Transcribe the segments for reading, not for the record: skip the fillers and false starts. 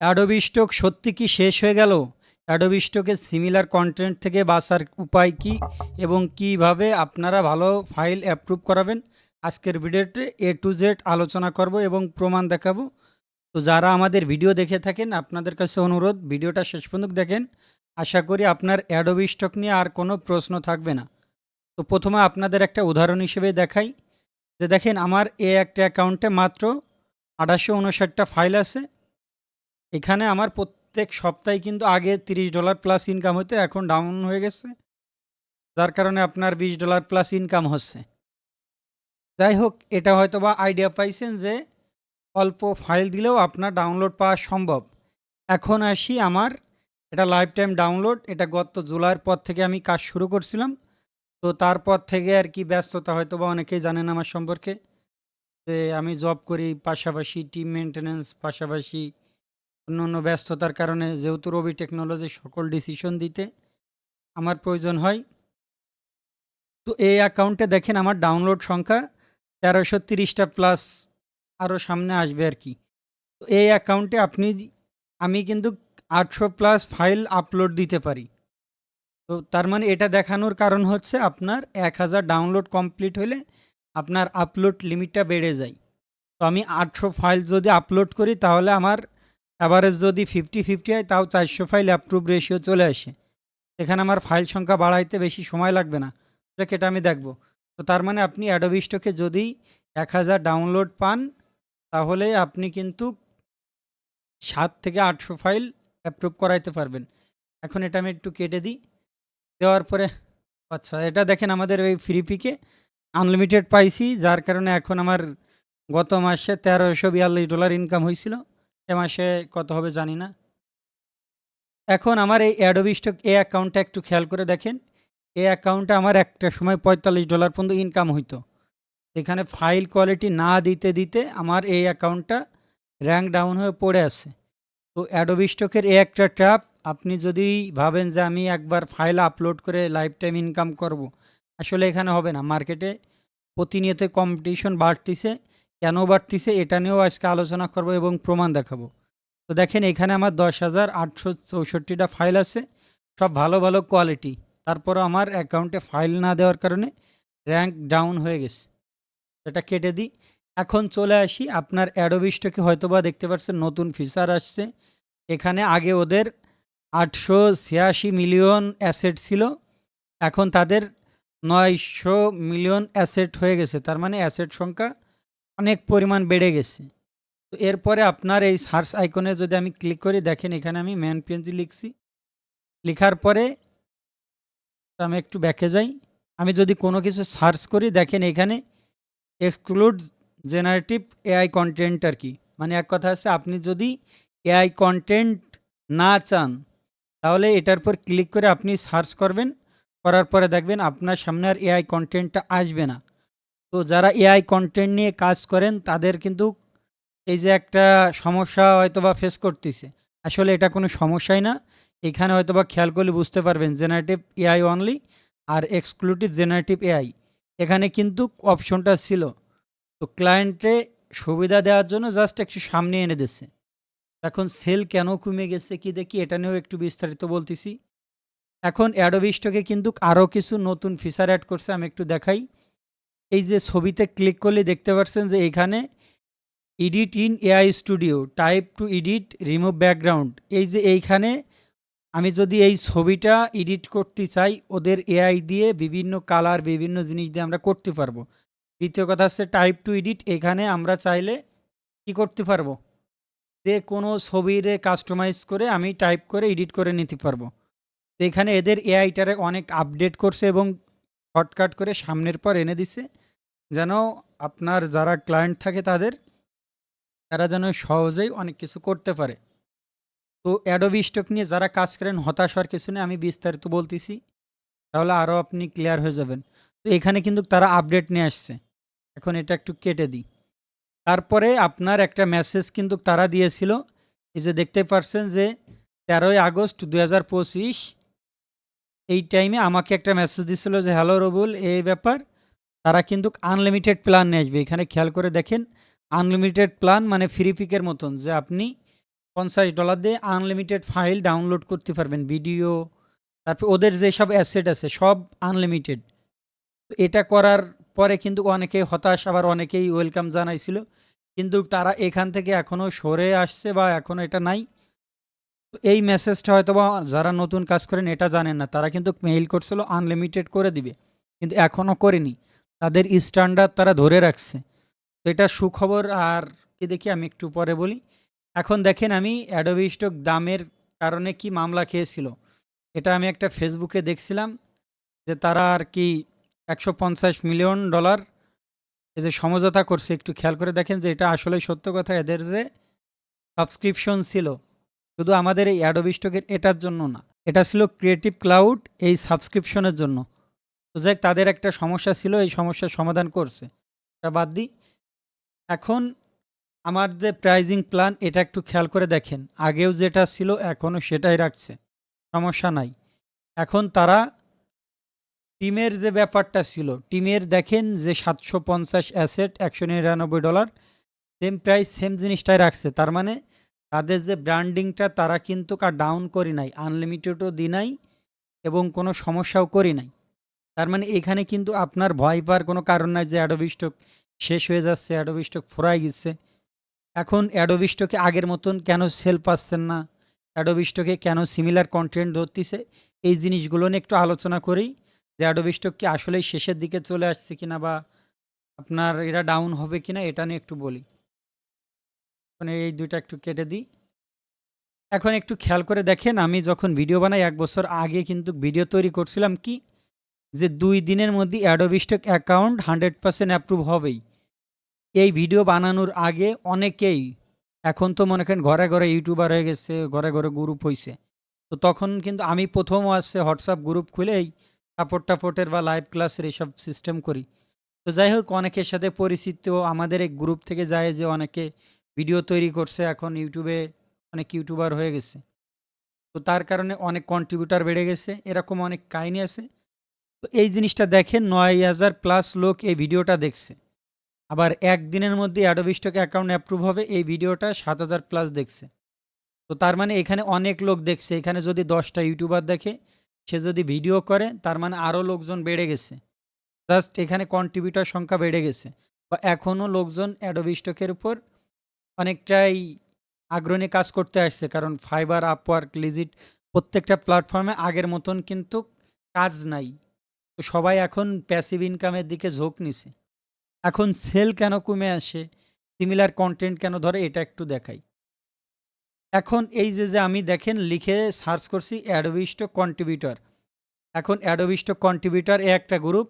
Adobe stock সত্যি কি শেষ হয়ে গেল? অ্যাডোবি স্টকের সিমিলার কন্টেন্ট থেকে বাঁচার উপায় কি এবং কিভাবে আপনারা ভালো ফাইল অ্যাপ্রুভ করাবেন? আজকের ভিডিওতে এ টু জেড আলোচনা করব এবং প্রমাণ দেখাবো। তো যারা আমাদের ভিডিও দেখে থাকেন আপনাদের কাছে অনুরোধ ভিডিওটা শেষ পর্যন্ত দেখেন। আশা করি আপনার অ্যাডোবি স্টক নিয়ে আর কোনো প্রশ্ন থাকবে না। তো প্রথমে আপনাদের একটা উদাহরণ হিসেবে দেখাই যে দেখেন আমার একটা অ্যাকাউন্টে মাত্র 859টা ফাইল আছে। এখানে আমার প্রত্যেক সপ্তাহে কিন্তু আগে $30 প্লাস ইনকাম হতো, এখন ডাউন হয়ে গেছে, যার কারণে আপনার $20 প্লাস ইনকাম হচ্ছে। যাই হোক, এটা হয়তো বা আইডিয়া পাইছেন যে অল্প ফাইল দিলেও আপনার ডাউনলোড পাওয়া সম্ভব। এখন আসি আমার এটা লাইফ টাইম ডাউনলোড। এটা গত জুলাইয়ের পর থেকে আমি কাজ শুরু করছিলাম। তো তারপর থেকে আর কি ব্যস্ততা, হয়তো বা অনেকেই জানেন আমার সম্পর্কে যে আমি জব করি, পাশাপাশি টিম মেনটেন্যান্স, পাশাপাশি অন্যান্য ব্যস্ততার কারণে যেহেতু রবি টেকনোলজি সকল ডিসিশন দিতে আমার প্রয়োজন হয়। তো এই অ্যাকাউন্টে দেখেন আমার ডাউনলোড সংখ্যা 1330টা প্লাস, আরও সামনে আসবে আর কি। তো এই অ্যাকাউন্টে আমি কিন্তু 800 প্লাস ফাইল আপলোড দিতে পারি। তো তার মানে এটা দেখানোর কারণ হচ্ছে আপনার 1000 ডাউনলোড কমপ্লিট হলে আপনার আপলোড লিমিটটা বেড়ে যায়। তো আমি 800 ফাইল যদি আপলোড করি তাহলে আমার অ্যাভারেজ যদি 50-50 হয় তাও 400 ফাইল অ্যাপ্রুভ রেশিও চলে আসে। এখানে আমার ফাইল সংখ্যা বাড়াইতে বেশি সময় লাগবে না। দেখ, এটা আমি দেখব। তো তার মানে আপনি অ্যাডোবি স্টকে যদি 1000 ডাউনলোড পান তাহলে আপনি কিন্তু 700 থেকে 800 ফাইল অ্যাপ্রুভ করাইতে পারবেন। এখন এটা আমি একটু কেটে দিই। দেওয়ার পরে আচ্ছা, এটা দেখেন আমাদের ওই ফ্রি পিকে আনলিমিটেড পাইছি, যার কারণে এখন আমার গত মাসে $1342 ইনকাম হয়েছিল। এ মাসে কত হবে জানি না। এখন আমার এই অ্যাডোবি স্টক এই অ্যাকাউন্টটা একটু খেয়াল করে দেখেন। এই অ্যাকাউন্টে আমার একটা সময় $45 পর্যন্ত ইনকাম হইতো। এখানে ফাইল কোয়ালিটি না দিতে দিতে আমার এই অ্যাকাউন্টটা র্যাঙ্ক ডাউন হয়ে পড়ে আছে। তো অ্যাডোবি স্টকের এই একটা ট্র্যাপ। আপনি যদি ভাবেন যে আমি একবার ফাইল আপলোড করে লাইফ টাইম ইনকাম করব, আসলে এখানে হবে না। মার্কেটে প্রতিনিয়ত কম্পিটিশন বাড়তিছে। কেন বাড়তিছে এটা নিয়েও আজকে আলোচনা করব এবং প্রমাণ দেখাবো। তো দেখেন এখানে আমার 10,864টা ফাইল আছে, সব ভালো ভালো কোয়ালিটি। তারপরও আমার অ্যাকাউন্টে ফাইল না দেওয়ার কারণে র্যাঙ্ক ডাউন হয়ে গেছে। এটা কেটে দিই। এখন চলে আসি আপনার অ্যাডোবি স্টকে, হয়তোবা দেখতে পাচ্ছেন নতুন ফিচার আসছে। এখানে আগে ওদের 886 মিলিয়ন অ্যাসেট ছিল, এখন তাদের 900 মিলিয়ন অ্যাসেট হয়ে গেছে। তার মানে অ্যাসেট সংখ্যা অনেক পরিমাণ বেড়ে গেছে। তো এরপরে আপনার এই সার্চ আইকনে যদি আমি ক্লিক করি, দেখেন এখানে আমি ম্যান পিএনজি লিখছি। লিখার পরে আমি একটু ব্যাকে যাই। আমি যদি কোনো কিছু সার্চ করি, দেখেন এখানে এক্সক্লুড জেনারেটিভ এআই কন্টেন্ট আর কি। মানে এক কথা আছে, আপনি যদি এআই কন্টেন্ট না চান তাহলে এটার পর ক্লিক করে আপনি সার্চ করবেন। করার পরে দেখবেন আপনার সামনে আর এআই কন্টেন্টটা আসবে না। তো যারা এআই কন্টেন্ট নিয়ে কাজ করেন তাদের কিন্তু এই যে একটা সমস্যা হয়তোবা ফেস করতেছে, আসলে এটা কোনো সমস্যাই না। এখানে হয়তোবা খেয়াল করলে বুঝতে পারবেন জেনারেটিভ এআই অনলি আর এক্সক্লুসিভ জেনারেটিভ এআই, এখানে কিন্তু অপশনটা ছিল। তো ক্লায়েন্টে সুবিধা দেওয়ার জন্য জাস্ট একটু সামনে এনে দিচ্ছে। এখন সেল কেন কমে গেছে কি দেখি, এটা নিয়েও একটু বিস্তারিত বলতেছি। এখন অ্যাডোবি স্টকে কিন্তু আরও কিছু নতুন ফিচার অ্যাড করছে, আমি একটু দেখাই। এই যে ছবিতে ক্লিক করলে দেখতে পাচ্ছেন যে এখানে edit in AI studio, type two edit, remove background. এই যে এইখানে আমি যদি এই ছবিটা এডিট করতে চাই, ওদের এআই দিয়ে বিভিন্ন কালার বিভিন্ন জিনিস দিয়ে আমরা করতে পারবো। দ্বিতীয় কথা হচ্ছে টাইপ টু এডিট, এখানে আমরা চাইলে কি করতে পারবো, যে কোনো ছবিরে কাস্টমাইজ করে আমি টাইপ করে এডিট করে নিতে পারবো। তো এখানে এদের এআইটারে অনেক আপডেট করছে এবং শর্টকাট করে সামনের পর এনে দিছে, যেন আপনার যারা ক্লায়েন্ট থাকে তারা যেন সহজেই অনেক কিছু করতে পারে। তো অ্যাডোবি স্টক নিয়ে যারা কাজ করেন হতাশ হওয়ার কিছু নেই, আমি বিস্তারিত বলতেছি, তাহলে আরও আপনি ক্লিয়ার হয়ে যাবেন। তো এখানে কিন্তু তারা আপডেট নিয়ে আসছে। এখন এটা একটু কেটে দিই। তারপরে আপনার একটা মেসেজ কিন্তু তারা দিয়েছিল। এই যে দেখতে পাচ্ছেন যে 13ই আগস্ট 2025 এই টাইমে আমাকে একটা মেসেজ দিছিল যে হ্যালো রবুল, এই ব্যাপার। তারা কিন্তু আনলিমিটেড প্ল্যান নিয়ে আসবে। এখানে খেয়াল করে দেখেন, আনলিমিটেড প্ল্যান মানে ফ্রি পিকের মতন, যে আপনি $50 দিয়ে আনলিমিটেড ফাইল ডাউনলোড করতে পারবেন। ভিডিও, তারপর ওদের যেসব অ্যাসেট আছে সব আনলিমিটেড। তো এটা করার পরে কিন্তু অনেকেই হতাশ, আবার অনেকেই ওয়েলকাম জানাইছিল। কিন্তু তারা এখান থেকে এখনও সরে আসছে বা এখনও এটা নাই। তো এই মেসেজটা হয়তোবা যারা নতুন কাজ করেন এটা জানেন না। তারা কিন্তু মেইল করছিল আনলিমিটেড করে দিবে। কিন্তু এখনও করেনি। তাদের স্ট্যান্ডার্ড তারা ধরে রাখছে। তো এটা সুখবর। আর কি দেখি আমি একটু পরে বলি। এখন দেখেন আমি অ্যাডোবি স্টক দামের কারণে কি মামলা খেয়েছিল। এটা আমি একটা ফেসবুকে দেখছিলাম যে তারা আর কি $150 মিলিয়ন এই যে সমঝোতা করছে। একটু খেয়াল করে দেখেন যে এটা আসলে সত্য কথা। এদের যে সাবস্ক্রিপশন ছিল শুধু আমাদের এই অ্যাডোবি স্টকের এটার জন্য না, এটা ছিল ক্রিয়েটিভ ক্লাউড এই সাবস্ক্রিপশনের জন্য। তো যাই হোক, তাদের একটা সমস্যা ছিল, এই সমস্যার সমাধান করছে। এটা বাদ দিই। এখন আমার যে প্রাইজিং প্ল্যান এটা একটু খেয়াল করে দেখেন। আগেও যেটা ছিল এখনও সেটাই রাখছে, সমস্যা নাই। এখন তারা টিমের যে ব্যাপারটা ছিল, টিমের দেখেন যে 750 অ্যাসেট $199, সেম প্রাইস সেম জিনিসটাই রাখছে। তার মানে তাদের যে ব্র্যান্ডিংটা তারা কিন্তু ডাউন করি নাই, আনলিমিটেডও দি নাই এবং কোনো সমস্যাও করি নাই। তার মানে এখানে কিন্তু আপনার ভয় পাওয়ার কোনো কারণ নাই যে অ্যাডোবি স্টক শেষ হয়ে যাচ্ছে, অ্যাডোবি স্টক ফুরাই গেছে। এখন অ্যাডোবি স্টকে আগের মতন কেন সেল পাচ্ছেন না, অ্যাডোবি স্টকে কেন সিমিলার কন্টেন্ট ধরতেছে, এই জিনিসগুলো নিয়ে একটু আলোচনা করি। যে অ্যাডোবি স্টক কি আসলেই শেষের দিকে চলে আসছে কিনা, বা আপনার এরা ডাউন হবে কিনা, এটা নিয়ে একটু বলি। মানে এই দুইটা একটু কেটে দিই। এখন একটু খেয়াল করে দেখেন, আমি যখন ভিডিও বানাই 1 বছর আগে কিন্তু ভিডিও তৈরি করছিলাম কি, যে 2 দিনের মধ্যে অ্যাডোবি স্টক অ্যাকাউন্ট 100% অ্যাপ্রুভ হবেই। এই ভিডিও বানানোর আগে অনেকেই, এখন তো মনে করেন ঘরে ঘরে ইউটিউবার হয়ে গেছে, ঘরে ঘরে গ্রুপ হয়েছে। তো তখন কিন্তু আমি প্রথম আসছে হোয়াটসঅ্যাপ গ্রুপ খুলে এই সাপোর্ট টাপোর্টের বা লাইভ ক্লাসের এইসব সিস্টেম করি। তো যাই হোক, অনেকের সাথে পরিচিত আমাদের এই গ্রুপ থেকে যায় যে অনেকে ভিডিও তৈরি করছে, এখন ইউটিউবে অনেক ইউটিউবার হয়ে গেছে। তো তার কারণে অনেক কন্ট্রিবিউটার বেড়ে গেছে, এরকম অনেক কাহিনী আছে। তো এই জিনিসটা দেখেন, 9,000+ লোক এই ভিডিওটা দেখছে। আবার একদিনের মধ্যে অ্যাডোবি স্টক অ্যাকাউন্ট অ্যাপ্রুভ হবে, এই ভিডিওটা 7,000+ দেখছে। তো তার মানে এখানে অনেক লোক দেখছে। এখানে যদি 10টা ইউটিউবার দেখে, সে যদি ভিডিও করে, তার মানে আরও লোকজন বেড়ে গেছে। জাস্ট এখানে কন্ট্রিবিউটার সংখ্যা বেড়ে গেছে, বা এখনও লোকজন অ্যাডোবি স্টকের উপর অনেকটাই আগ্রহ নিয়ে কাজ করতে আসছে। কারণ ফাইবার, আপওয়ার্ক, লিজিট প্রত্যেকটা প্ল্যাটফর্মে আগের মতন কিন্তু কাজ নাই। তো সবাই এখন প্যাসিভ ইনকামের দিকে ঝোঁক নিছে। এখন সেল কেন কমে আসে, সিমিলার কন্টেন্ট কেন ধরে, এটা একটু দেখাই। এখন এই যে আমি দেখেন লিখে সার্চ করছি অ্যাডোবি স্টক কন্ট্রিবিউটর। এখন অ্যাডোবি স্টক কন্ট্রিবিউটর এ একটা গ্রুপ,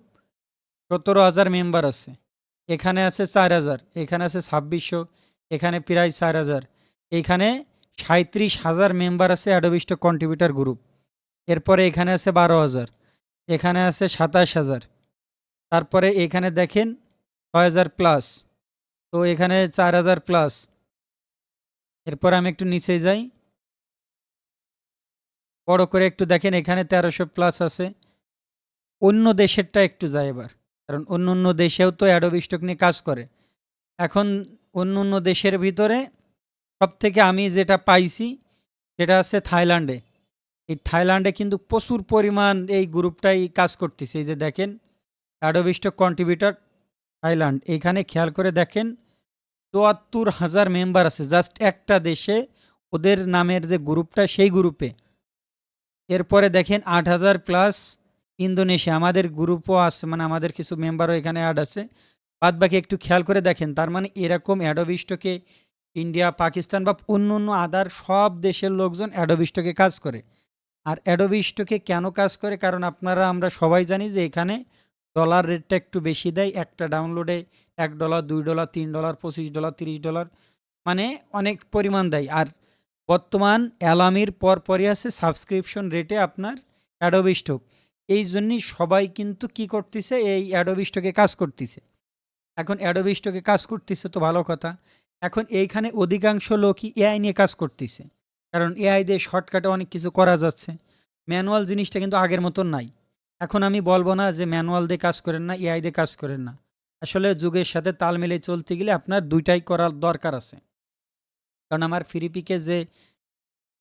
17,000 মেম্বার আছে। এখানে আছে 4,000, এখানে আছে 2600, এখানে প্রায় 4,000, এখানে 37,000 মেম্বার আছে অ্যাডোবি স্টক কন্ট্রিবিউটর গ্রুপ। এরপরে এখানে আছে 12,000, এখানে আছে 27,000, তারপরে এখানে দেখেন 6,000+, তো এখানে 4,000+। এরপর আমি একটু নিচে যাই, বড় করে একটু দেখেন, এখানে 1,300+ আছে। অন্য দেশেরটা একটু যায় এবার, কারণ অন্য অন্য দেশেও তো অ্যাডোবি স্টক নিয়ে কাজ করে। এখন অন্য অন্য দেশের ভিতরে সবথেকে আমি যেটা পাইছি সেটা আছে থাইল্যান্ডে। এই থাইল্যান্ডে কিন্তু প্রচুর পরিমাণ এই গ্রুপটাই কাজ করতেছে। এই যে দেখেন অ্যাডোবি স্টক কন্ট্রিবিউটর থাইল্যান্ড, এইখানে খেয়াল করে দেখেন 74,000 মেম্বার আছে জাস্ট একটা দেশে, ওদের নামের যে গ্রুপটা সেই গ্রুপে। এরপরে দেখেন 8,000+ ইন্দোনেশিয়া, আমাদের গ্রুপও আছে, মানে আমাদের কিছু মেম্বারও এখানে অ্যাড আছে। বাদ বাকি একটু খেয়াল করে দেখেন, তার মানে এরকম অ্যাডোবি স্টকে ইন্ডিয়া, পাকিস্তান বা অন্য অন্য আদার সব দেশের লোকজন অ্যাডোবি স্টকে কাজ করে। আর অ্যাডোবি স্টকে কেন কাজ করে, কারণ আমরা সবাই জানি যে এখানে ডলার রেটটা একটু বেশি দেয়। একটা ডাউনলোডে $1, $2, $3, $25, $30, মানে অনেক পরিমাণ দেয়। আর বর্তমান অ্যালামির পরপরই আছে সাবস্ক্রিপশন রেটে আপনার অ্যাডোবি স্টক। এই জন্যই সবাই কিন্তু কি করতেছে, এই অ্যাডোবি স্টকে কাজ করতেছে। এখন অ্যাডোবি স্টকে কাজ করতেছে তো ভালো কথা। এখন এইখানে অধিকাংশ লোকই এআই নিয়ে কাজ করতেছে, কারণ এআই দিয়ে শর্টকাটে অনেক কিছু করা যাচ্ছে। ম্যানুয়াল জিনিসটা কিন্তু আগের মতন নাই। এখন আমি বলবো না যে ম্যানুয়াল দিয়ে কাজ করেন না, এআই দিয়ে কাজ করেন না। আসলে যুগের সাথে তাল মিলিয়ে চলতে গেলে আপনার দুইটাই করার দরকার আছে। কারণ আমার ফ্রি পিকে যে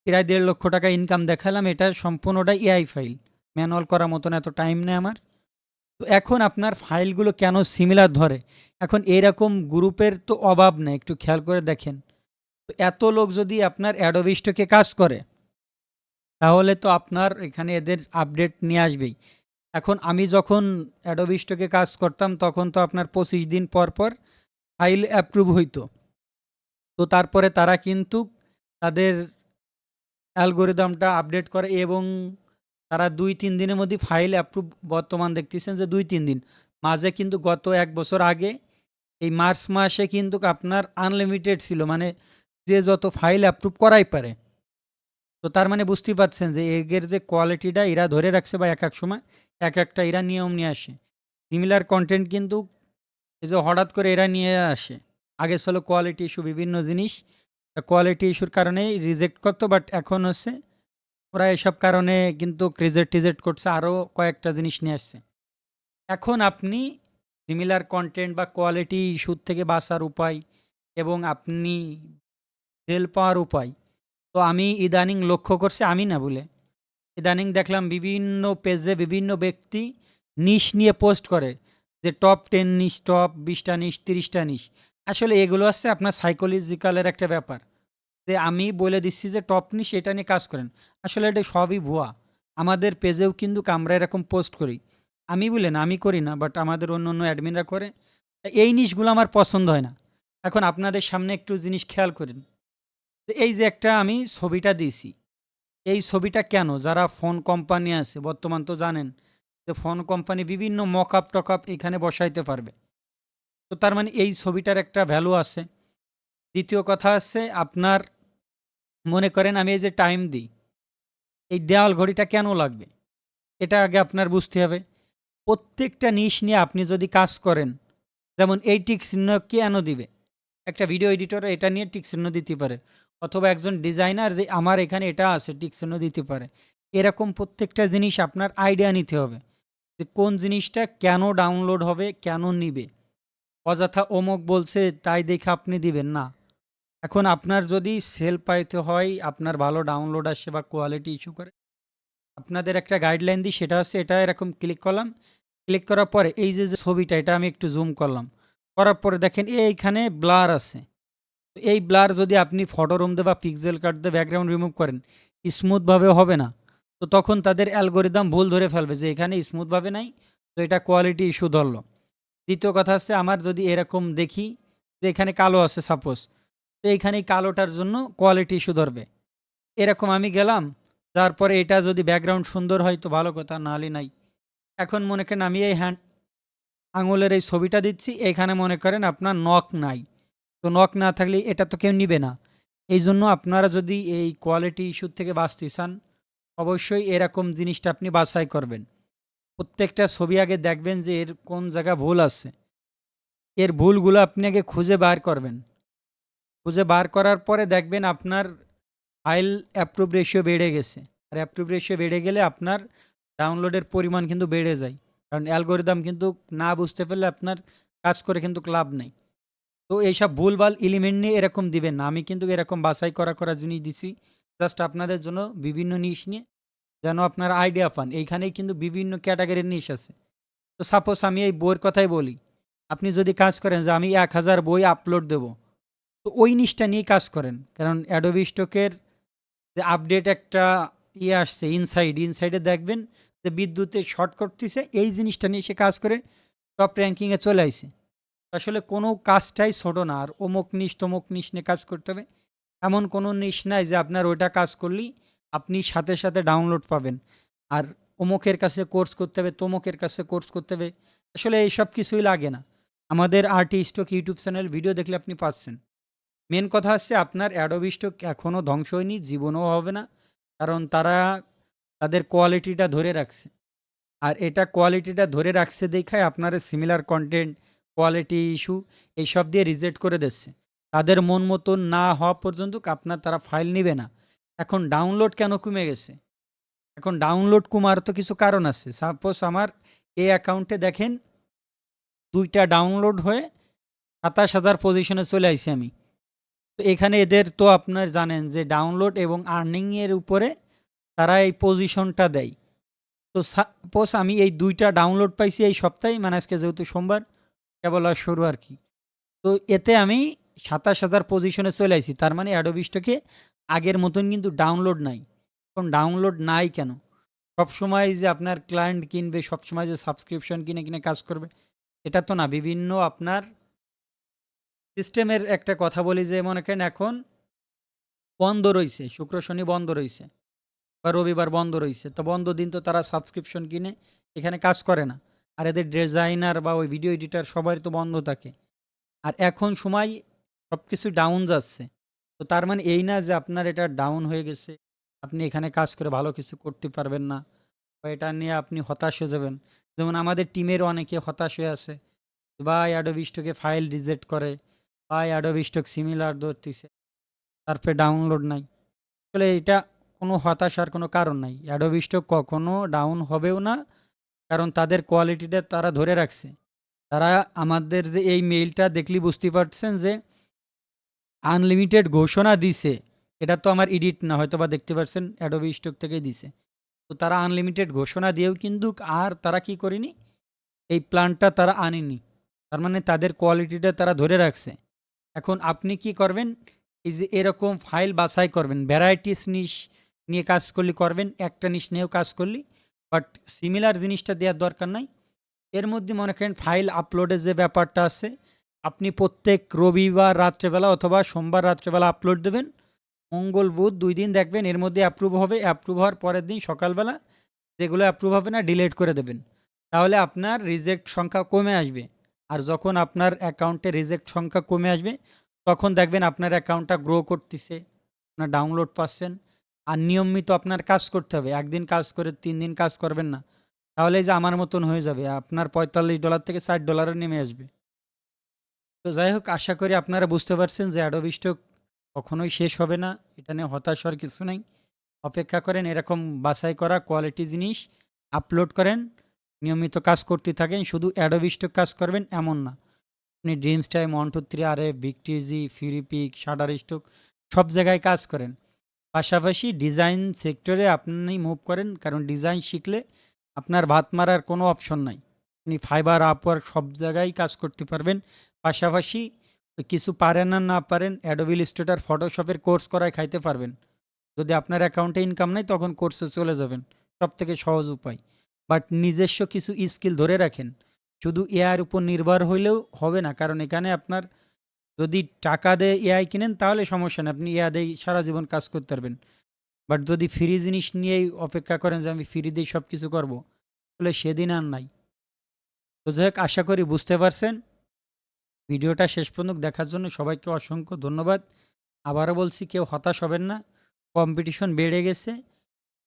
প্রায় ১.৫ লক্ষ টাকা ইনকাম দেখালাম এটা সম্পূর্ণটাই এআই ফাইল। ম্যানুয়াল করার মতন এত টাইম নেই আমার। তো এখন আপনার ফাইলগুলো কেন সিমিলার ধরে? এখন এরকম গ্রুপের তো অভাব নেই, একটু খেয়াল করে দেখেন। তো এত লোক যদি আপনার অ্যাডোবি স্টকে কাজ করে, তাহলে তো আপনার এখানে এদের আপডেট নিয়ে আসবেই। এখন আমি যখন অ্যাডোবি স্টকে কাজ করতাম তখন তো আপনার ২৫ দিন পর পর ফাইল অ্যাপ্রুভ হইতো। তো তারপরে তারা কিন্তু তাদের অ্যালগরিদমটা আপডেট করে এবং তারা ২-৩ দিনের মধ্যে ফাইল অ্যাপ্রুভ, বর্তমান দেখতেছেন যে ২-৩ দিন। মাঝে কিন্তু গত ১ বছর আগে এই মার্চ মাসে কিন্তু আপনার আনলিমিটেড ছিল। মানে যে যত ফাইল অ্যাপ্রুভ করাই পারে। তো তার মানে বুঝতেই পারছেন যে এগের যে কোয়ালিটিটা এরা ধরে রাখছে বা এক সময় একটা এরা নিয়ম নিয়ে আসে। সিমিলার কনটেন্ট কিন্তু এই যে হঠাৎ করে এরা নিয়ে আসে। আগে ছিল কোয়ালিটি ইস্যু বিভিন্ন জিনিস। কোয়ালিটি ইস্যুর কারণেই রিজেক্ট করতো, বাট এখন হচ্ছে ওরা এসব কারণে কিন্তু রিজেক্ট করছে, আরও কয়েকটা জিনিস নিয়ে আসছে। এখন আপনি সিমিলার কনটেন্ট বা কোয়ালিটি ইস্যুর থেকে বাঁচার উপায় এবং আপনি সেল পাওয়ার উপায়, তো আমি ইদানিং লক্ষ্য করছি, আমি না বলে ইদানিং দেখলাম বিভিন্ন পেজে বিভিন্ন ব্যক্তি নিশ নিয়ে পোস্ট করে যে টপ 10 নিশ, টপ 20টা নিশ, 30টা নিশ। আসলে এগুলো হচ্ছে আপনার সাইকোলজিক্যালের একটা ব্যাপার, যে আমি বলে দিচ্ছি যে টপ নিশ এটা নিয়ে কাজ করেন। আসলে এটা সবই ভুয়া। আমাদের পেজেও কিন্তু আমরা এরকম পোস্ট করি। আমি বলে না, আমি করি না, বাট আমাদের অন্য অন্য অ্যাডমিনরা করে। এই নিশগুলো আমার পছন্দ হয় না। এখন আপনাদের সামনে একটু জিনিস খেয়াল করেন, যে এই যে একটা আমি ছবিটা দিয়েছি, এই ছবিটা কেন, যারা ফোন কোম্পানি আছে বর্তমান তো জানেন যে ফোন কোম্পানি বিভিন্ন মকআপ টকআপ এখানে বসাইতে পারবে। তো তার মানে এই ছবিটার একটা ভ্যালু আছে। দ্বিতীয় কথা আছে আপনার, মনে করেন আমি এই যে টাইম দিই, এই দেওয়াল ঘড়িটা কেন লাগবে? এটা আগে আপনার বুঝতে হবে। প্রত্যেকটা নিশ নিয়ে আপনি যদি কাজ করেন, যেমন এই টিক চিহ্ন কেন দিবে? একটা ভিডিও এডিটর এটা নিয়ে টিক চিহ্ন দিতে পারে, অথবা একজন ডিজাইনার যে আমার এখানে এটা আছে টিক চিহ্ন দিতে পারে। এরকম প্রত্যেকটা জিনিস আপনার আইডিয়া নিতে হবে যে কোন জিনিসটা কেন ডাউনলোড হবে, কেন নিবে। অযথা অমুক বলছে তাই দেখে আপনি দিবেন না। এখন আপনার যদি সেল পাইতে হয়, আপনার ভালো ডাউনলোড আসে বা কোয়ালিটি ইস্যু করে, আপনাদের একটা গাইডলাইন দিই, সেটা হচ্ছে এটা এরকম ক্লিক করলাম। ক্লিক করার পরে এই যে ছবিটা এটা আমি একটু জুম করলাম, করার পরে দেখেন এইখানে ব্লার আছে। তো এই ব্লার যদি আপনি ফটো রুম দিয়ে বা পিক্সেল কাট দিয়ে ব্যাকগ্রাউন্ড রিমুভ করেন, স্মুথভাবে হবে না। তো তখন তাদের অ্যালগোরিদম ভুল ধরে ফেলবে যে এখানে স্মুথভাবে নাই, তো এটা কোয়ালিটি ইস্যু ধরলো। দ্বিতীয় কথা হচ্ছে আমার যদি এরকম দেখি যে এখানে কালো আছে সাপোজ, তো এইখানে এই কালোটার জন্য কোয়ালিটি ইস্যু ধরবে। এরকম আমি গেলাম, তারপরে এটা যদি ব্যাকগ্রাউন্ড সুন্দর হয় তো ভালো কথা, নাহলে নাই। এখন মনে করেন আমি এই হ্যান্ড আঙুলের এই ছবিটা দিচ্ছি, এখানে মনে করেন আপনার নখ নাই। তো নখ না থাকলে এটা তো কেউ নিবে না। এই জন্য আপনারা যদি এই কোয়ালিটি ইস্যুর থেকে বাঁচতে চান, অবশ্যই এরকম জিনিসটা আপনি বাছাই করবেন। প্রত্যেকটা ছবি আগে দেখবেন যে এর কোন জায়গা ভুল আছে। এর ভুলগুলো আপনি আগে খুঁজে বার করবেন। খুঁজে বার করার পরে দেখবেন আপনার ফাইল অ্যাপ্রুভ রেশিও বেড়ে গেছে। আর অ্যাপ্রুভ রেশিও বেড়ে গেলে আপনার ডাউনলোডের পরিমাণ কিন্তু বেড়ে যায়। কারণ অ্যালগরিদম কিন্তু না বুঝতে পারলে আপনার কাজ করে কিন্তু লাভ নেই। তো এইসব ভুলভাল এলিমেন্ট নিয়ে এরকম দিবেন না। আমি কিন্তু এরকম বাছাই করা জিনিস দিছি জাস্ট আপনাদের জন্য, বিভিন্ন নিশ নিয়ে যেন আপনার আইডিয়া পান। এইখানেই কিন্তু বিভিন্ন ক্যাটাগরির নিশ আছে। তো সাপোজ আমি এই বইয়ের কথাই বলি, আপনি যদি কাজ করেন যে আমি ১,০০০ বই আপলোড দেব, তো ওই নিশটা নিয়ে কাজ করেন। কারণ অ্যাডোবি স্টকের যে আপডেট একটা আসছে ইনসাইডে দেখবেন যে বিদ্যুতে শর্ট করতেছে, এই জিনিসটা নিয়ে সে কাজ করে টপ র্যাঙ্কিংয়ে চলে আইছে। আসলে কোনো কাজটাই ছোট না। আর অমুক নিশ তমুক নিশ নিয়ে কাজ করতে হবে এমন কোনো নিশ নাই যে আপনার ওইটা কাজ করলেই আপনি সাথে সাথে ডাউনলোড পাবেন। আর অমুকের কাছে কোর্স করতে হবে, তমুকের কাছে কোর্স করতে হবে, আসলে এইসব কিছুই লাগে না। আমাদের আর্টিস্টক ইউটিউব চ্যানেল ভিডিও দেখলে আপনি পাচ্ছেন। মেন কথা হচ্ছে আপনার অ্যাডোবি স্টক এখনও ধ্বংস হয়নি, জীবনেও হবে না। কারণ তারা তাদের কোয়ালিটিটা ধরে রাখছে। আর এটা কোয়ালিটিটা ধরে রাখছে দেখায় আপনার সিমিলার কন্টেন্ট, কোয়ালিটি ইস্যু এইসব দিয়ে রিজেক্ট করে দিচ্ছে। তাদের মন মতন না হওয়া পর্যন্ত আপনার তারা ফাইল নিবে না। এখন ডাউনলোড কেন কমে গেছে? এখন ডাউনলোড কমার তো কিছু কারণ আছে। সাপোজ আমার এই অ্যাকাউন্টে দেখেন ২টা ডাউনলোড হয়ে ২৭,০০০ পজিশনে চলে আইছি আমি। তো এখানে এদের তো আপনার জানেন যে ডাউনলোড এবং আর্নিং এর উপরে তারা এই পজিশনটা দেয়। তো সাপোজ আমি এই ২ টা ডাউনলোড পাইছি এই সপ্তাহে, মানে আজকে যেহেতু সোমবার কেবল আর শুরু আরকি। তো এতে আমি ২৭,০০০ পজিশনে চলে আইছি। তার মানে Adobe Stock এ আগের মতন কিন্তু ডাউনলোড নাই। এখন ডাউনলোড নাই কেন? সবসময় যে আপনার ক্লায়েন্ট কিনবে, সবসময় যে সাবস্ক্রিপশন কিনে কাজ করবে, এটা তো না। বিভিন্ন আপনার সিস্টেমের একটা কথা বলি যে মনে করেন এখন বন্ধ রইছে, শুক্র, শনি বন্ধ রইছে বা রবিবার বন্ধ রইছে। তো বন্ধ দিন তো তারা সাবস্ক্রিপশন কিনে এখানে কাজ করে না। আর এদের ডিজাইনার বা ওই ভিডিও এডিটর সবারই তো বন্ধ থাকে। আর এখন সময় সবকিছু ডাউন যাচ্ছে। তো তার মানে এই না যে আপনার এটা ডাউন হয়ে গেছে। আপনি এখানে কাজ করে ভালো কিছু করতে পারবেন না বা এটা নিয়ে আপনি হতাশ হয়ে যাবেন। যেমন আমাদের টিমের অনেকে হতাশ হয়ে আছে। বা Adobe Stock এ ফাইল রিজেক্ট করে বা Adobe Stock সিমিলার ধরতিছে। তারপরে ডাউনলোড নাই। আসলে এটা কোনো হতাশার কোনো কারণ নাই। Adobe Stock কখনো ডাউন হবেও না। কারণ তাদের কোয়ালিটিটা তারা ধরে রাখছে। তারা আমাদের যে এই মেইলটা দেখলেই বুঝতে পারছেন যে আনলিমিটেড ঘোষণা দিছে। এটা তো আমার এডিট না, হয়তোবা দেখতে পারছেন Adobe Stock থেকেই দিছে। তো তারা আনলিমিটেড ঘোষণা দিয়েও কিন্তু আর তারা কি করেনি, এই প্ল্যানটা তারা আনেনি। তার মানে তাদের কোয়ালিটিটা তারা ধরে রাখছে। এখন আপনি কি করবেন, এই যে এরকম ফাইল বাছাই করবেন, ভ্যারাইটিস নিশ নিয়ে কাজ করলে করবেন, একটা নিশ নিয়েও কাজ করলে, বাট সিমিলার জিনিসটা দেওয়ার দরকার নাই। এর মধ্যে মনে করেন ফাইল আপলোডের যে ব্যাপারটা আছে, আপনি প্রত্যেক রবিবার রাত্রেবেলা অথবা সোমবার রাত্রেবেলা আপলোড দেবেন। মঙ্গল, বুধ ২ দিন দেখবেন এর মধ্যে অ্যাপ্রুভ হবে। অ্যাপ্রুভ হওয়ার পরের দিন সকালবেলা যেগুলো অ্যাপ্রুভ হবে না ডিলিট করে দেবেন। তাহলে আপনার রিজেক্ট সংখ্যা কমে আসবে। আর যখন আপনার অ্যাকাউন্টে রিজেক্ট সংখ্যা কমে আসবে, তখন দেখবেন আপনার অ্যাকাউন্টটা গ্রো করতেছে, আপনার ডাউনলোড পাচ্ছেন। আর নিয়মিত আপনার কাজ করতে হবে। ১ দিন কাজ করে ৩ দিন কাজ করবেন না। তাহলে এই যে আমার মতন হয়ে যাবে। আপনার $৪৫ থেকে $৬০ নেমে আসবে। তো যাই হোক, আশা করি আপনারা বুঝতে পারছেন যে Adobe Stock কখনোই শেষ হবে না। এটা নিয়ে হতাশ হওয়ার কিছু নাই। অপেক্ষা করেন, এরকম বাছাই করা কোয়ালিটি জিনিস আপলোড করেন, নিয়মিত কাজ করতে থাকেন। শুধু Adobe Stock কাজ করবেন এমন না। আপনি ড্রিমস টাইম, 1 2 3 আরে, বিগ টিজি, ফ্রিপিক, শাটারস্টক সব জায়গায় কাজ করেন। পাশাপাশি ডিজাইন সেক্টরে আপনি মুভ করেন, কারণ ডিজাইন শিখলে আপনার ভাত মারার কোনো অপশন নাই। আপনি ফাইবার, আপওয়ার্ক সব জায়গায় কাজ করতে পারবেন। পাশাপাশি কিছু পারেন আর না পারেন, অ্যাডোবি ইলাস্ট্রেটর, ফটোশপের কোর্স করায় খাইতে পারবেন। যদি আপনার অ্যাকাউন্টে ইনকাম নাই তখন কোর্সে চলে যাবেন, সব থেকে সহজ উপায়। বাট নিজস্ব কিছু স্কিল ধরে রাখেন। শুধু এআইয়ের উপর নির্ভর হইলেও হবে না, কারণ এখানে আপনার যদি টাকা দিয়ে এআই কিনেন তাহলে সমস্যা নেই, আপনি এআই দিয়ে সারা জীবন কাজ করতে পারবেন। বাট যদি ফ্রি জিনিস নিয়েই অপেক্ষা করেন যে আমি ফ্রি দিয়ে সব কিছু করবো, তাহলে সেদিন আর নাই। তো যাই হোক, আশা করি বুঝতে পারছেন। ভিডিওটা শেষ পর্যন্ত দেখার জন্য সবাইকে অসংখ্য ধন্যবাদ। আবারও বলছি, কেউ হতাশ হবেন না। কম্পিটিশন বেড়ে গেছে।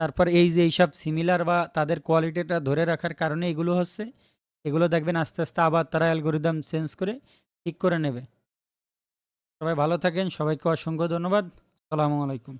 তারপর এই যে এইসব সিমিলার বা তাদের কোয়ালিটিটা ধরে রাখার কারণে এগুলো হচ্ছে। এগুলো দেখবেন আস্তে আস্তে আবার তারা অ্যালগরিদম চেঞ্জ করে ঠিক করে নেবে। সবাই ভালো থাকেন। সবাইকে অসংখ্য ধন্যবাদ। আসসালামু আলাইকুম।